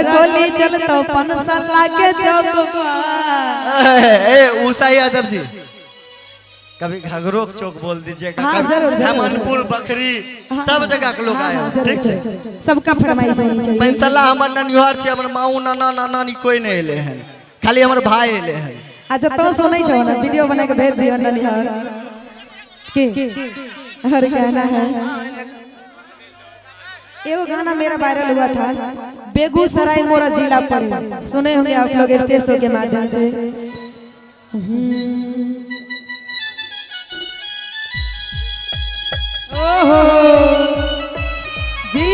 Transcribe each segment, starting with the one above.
गोली चलतो पनसला के चौक पर। उषा यादव जी कभी घाघरो चौक बोल दीजिएगा। हाँ, जरूर, जरूर, हेमनपुर बखरी सब जगह के लोग आए हैं, ठीक है। सबका फरमाइश होनी चाहिए। पेंसला हमर ननिहार छे, हमर माऊ नाना नानी कोई नहीं एले हैं, खाली हमर भाई एले हैं। अच्छा तो सुनै छौ ना, वीडियो बना के भेज दियो ननिहार के हर गाना है। एगो गाना मेरा वायरल हुआ था, बेगूसराय मोरा जिला पड़े, सुने होंगे आप लोग स्टेज शो के माध्यम से। ओहो जी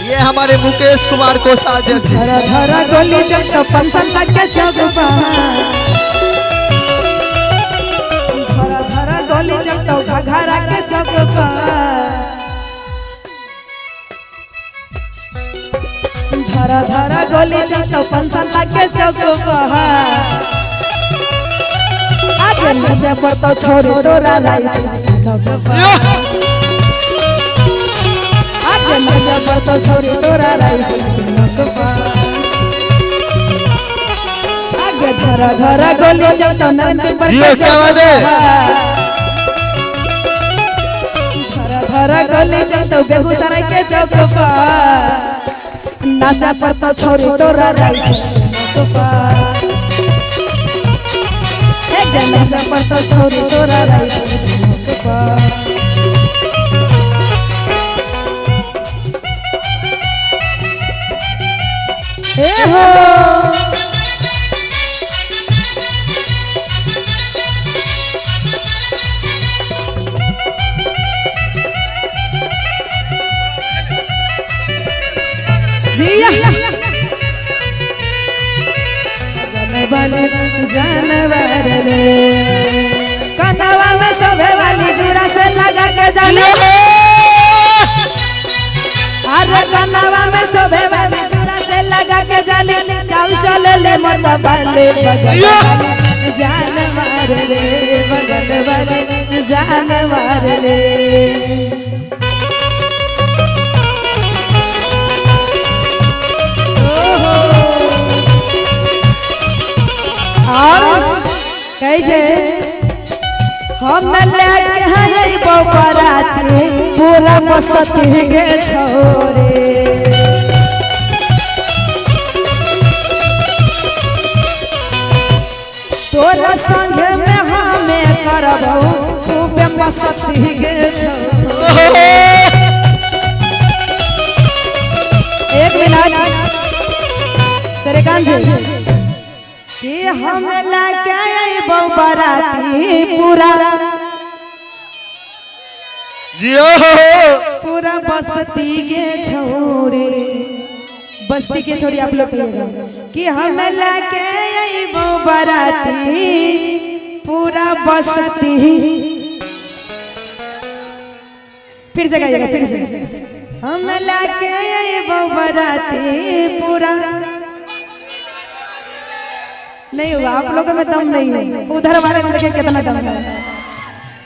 ये हमारे मुकेश कुमार को साजन धरा धरा गोली चलतो पंसला के चौक पर, धरा धरा गोली चलतो घघरा के चौक पर, धरा धरा गोली चलतो पंसला के चौक पर। आगे नीचे पड़तो छोरी तोरा राइफल मजा पड़तो छोरी तोरा राइफल आगे धरा धरा गोली चलतो नरम पर धरा धरा गोली चलतो बेगूसराय के चौक पर। नाचा पड़तो छोरी तोरा राइफल नाचा पड़तो छोरी तोरा राइफल। ए हो जिया जानवर रे कनवा में सोभे वाली जुरा से लगा के जाने, अरे कनवा में सोभे वाली लगा के जाले चल चल ले मत बाले बगल जान मार रे बगल वाले जान मार रे। और कह जे हम लेके हैं बराती पूरा मस्ती के छोरे, तोरा संग में हमें करबो खूब मस्ती गे छो। एक मिनट श्रीकांत जी कि हम लेके आइबो बराती पूरा जियो पूरा बस्ती के छोरे, बस्ती के छोड़ी आप लोग कहिएगा कि हम लेके आइबो बराती पूरा बस्ती। फिर से कहिएगा, फिर से हम लेके आइबो बराती पूरा। नहीं हुआ, आप लोगों में दम नहीं है, उधर वाले में देखिए कितना दम है।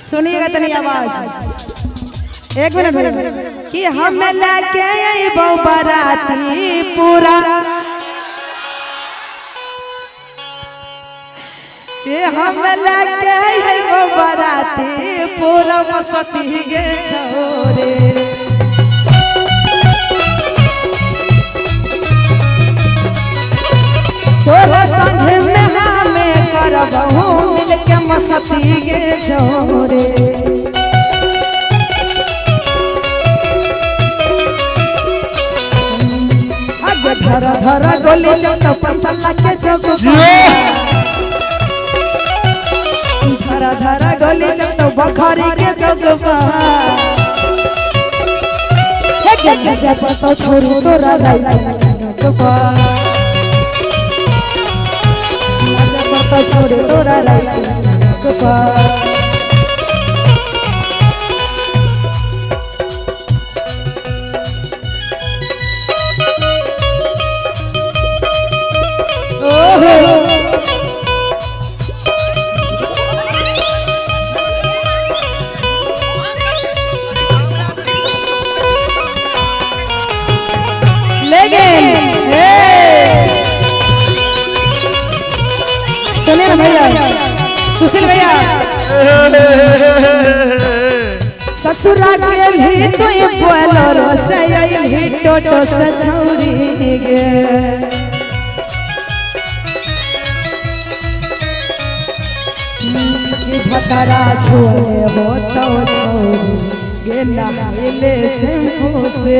सुनिएगा तनी आवाज, एक मिनट कि हम लेके आइबो बराती पूरा, कि हम लेके आइबो बराती पूरा मस्ती गे छोरे। तोरा संग में हमें करबहु मिल के मस्ती गे छोरे। धरा धरा गोली चलतो पंसला के चौक पर, धरा धरा गोली चलतो बखरी के चौक पर। के पड़तो छोरी तोरा राइफल पड़तो छोरी तोरा राइफल। सुनिए ना भैया, सुशील भैया, ससुरा गेली तो बोलो से आइली टोटो से छौरी गे भतरा छोड़े हो तो छौरी गे नहाइले शैम्पू से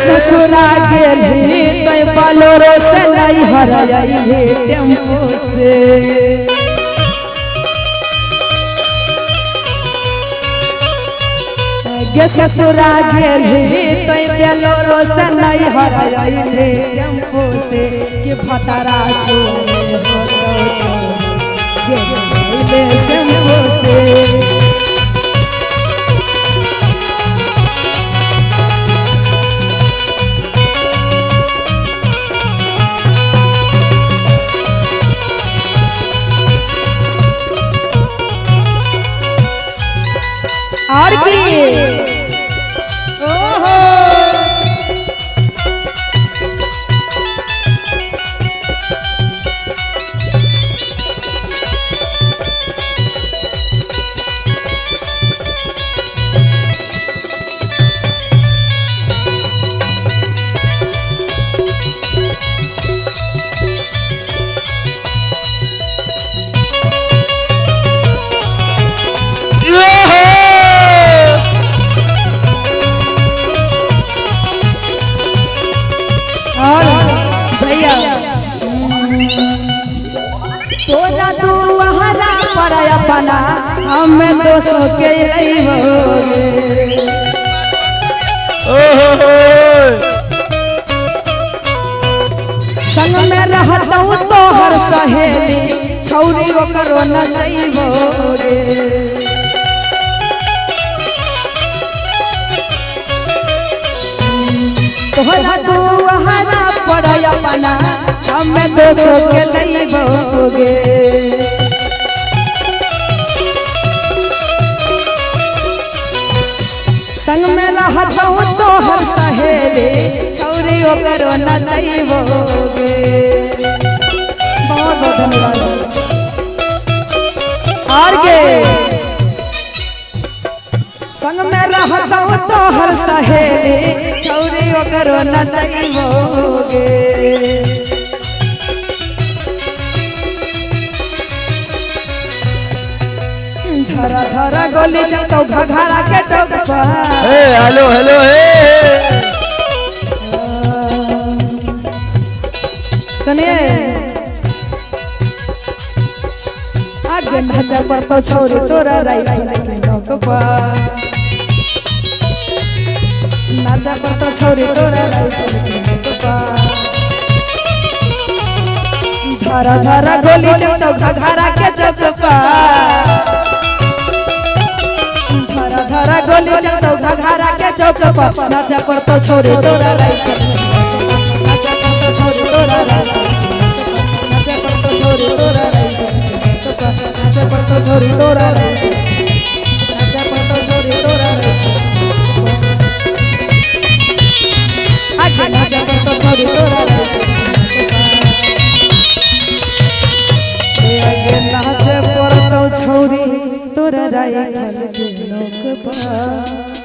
ससुरा गेली तो बोलेरो से नहीं हराइले टेम्पो से गे ससुरा गेली तो बोलेरो से नहीं हराइले टेम्पो से कि भतरा छोड़े हो तो छोड़े गे नहाइले शैम्पू से और भी ओहो तोरा तू वहरा पर अपना हमें दोस्तों के संग में रहता हूँ तो हर सहेली छौरी करो न चाहिए तोहरा तू वहरा पर अपना हमें दोस्तों के लईबोगे संग में रहता हूँ तो हर सहेली छौरी करो न चाहिए। बहुत बहुत धन्यवाद। और के संग में रहता हूँ तो हर सहेली छौरी करो न चाहिए। धरा धरा गोली चलता घघरा के टोपा। हेलो हेलो सुनिए आगे नाचा पर तो छोरी तोरा राइफल के नोकपा नाचा पर तो छोरी तोरा राइफल के नोकपा धरा धरा गोली चलता घघरा के चौकपा धरा गोली चलता घघरा के चौक पर नाचा पर तो छोरी तोरा राइफल नाचा पर तो छोरी तोरा राइफल नाचा पर तो छोरी तोरा राइफल नाचा पर तो छोरी तोरा राइफल नाचा पर तो छोरी तोरा राइफल आगे नाचा पर तो छोरी तोरा राइफल आगे नाचे पर तो छोरी तोरा राइफल के नोक पर।